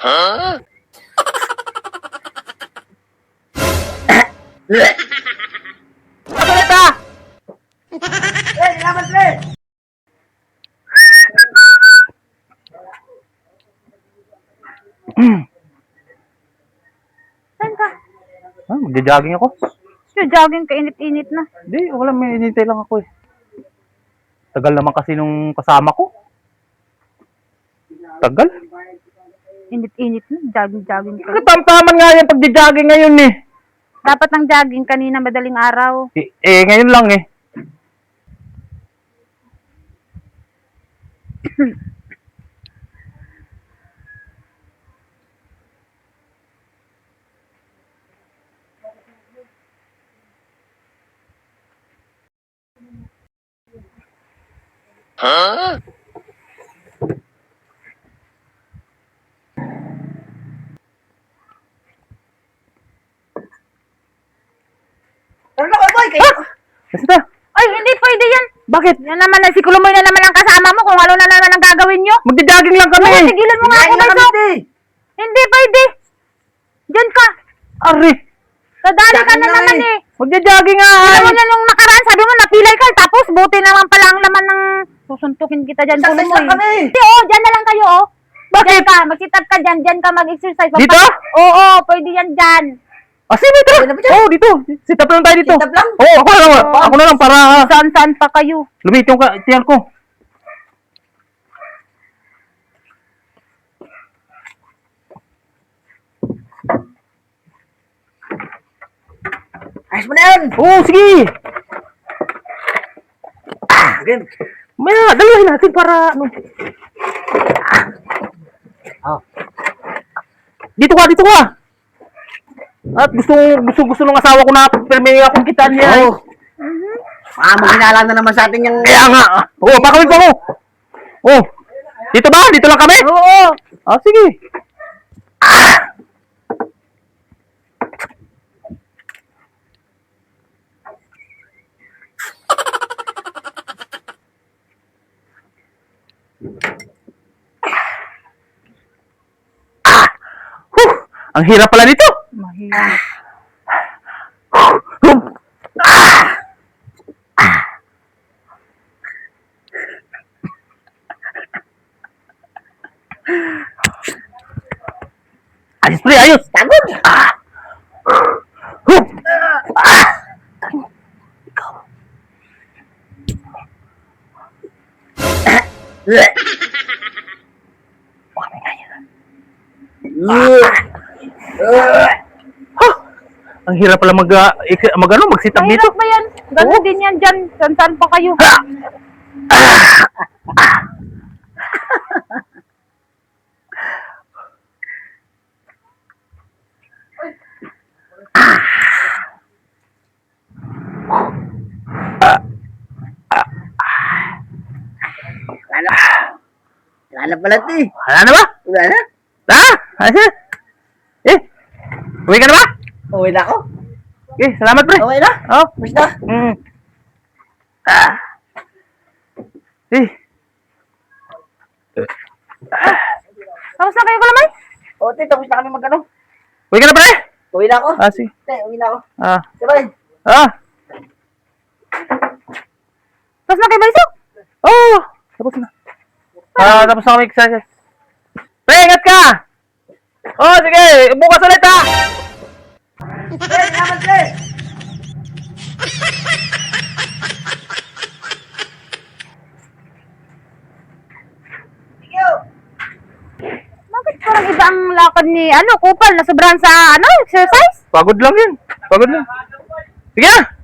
Salita! Salamat, pre! Saan ka? Magja-jogging ako. Jogging ka, init-init na. Hindi, wala, may inintay lang ako eh. Tagal naman kasi nung kasama ko. Tagal. Init-init na, jogging-jogging ka. Katamtaman nga yung pagja-jogging ngayon eh. Dapat ang jogging kanina madaling araw. Ngayon lang eh. Tara na, boy! Kaya... Basta. Ay, hindi pwede yan. Bakit? Yan naman, si Kulumoy na naman ang kasama mo kung ano na naman ang gagawin nyo. Magja-jogging lang kami. Oo, tigilan mo nga ako, Baysok. Hindi pwede. Diyan ka. Ari. Dadali ka na Jogging naman lang eh. Magja-jogging nga. Alam mo na nung nakaraan, sabi mo napilay ka, tapos buti naman pala ang laman ng susuntukin kita dyan, Exercise Kulumoy. lang kami. Hindi, dyan na lang kayo, Bakit? Dyan ka, magsitag ka dyan ka mag-exercise. Dito? Oo, pwede yan dyan. Sige, dito. Pwede ba dyan? Oo, dito. Sit-up lang tayo dito. Sit-up lang? Oo, ako na lang. Ako na lang para Saan-saan pa kayo? lumit yung tiyan ko. Ayos mo na yan! Oo, sige. Game. Maya, dalawahin natin para ano. Dito ka. At gusto ng asawa ko na perme akong kitaan niya. Oo. Maghinala na naman sa atin yung... Kaya nga. Oo, pakawin ko ako. Oo. Dito ba? Dito lang kami? Oo. Sige. Ang hirap pala nito. Mahirap. Ayos pre, ayos. Pagod! Ang hirap pala mag-sit-up dito. Mahirap ba yan? Ganun din yan dyan. Saan-saan pa kayo? Wala na pala ito eh. Wala na ba? Wala na. Ayos. Uwi ka na ba? Uwi na ako. Salamat pre. Okay na. Oh. Basta. Tapos na kayo, Kulamay? Te, tapos na kami mag-ano. Uwi ka na pre? Uwi na ako. Sige. Te, uwi na ako. Sabay. Tapos na kayo, Baysok? Tapos na. Tapos na kami exercise. Pre, ingat ka! Sige. Bukas ulit ha! Te, salamat te! Thank you! Bakit parang iba ang lakad ni, Kupal, na sobrahan sa, exercise? Pagod lang yun. Sige na!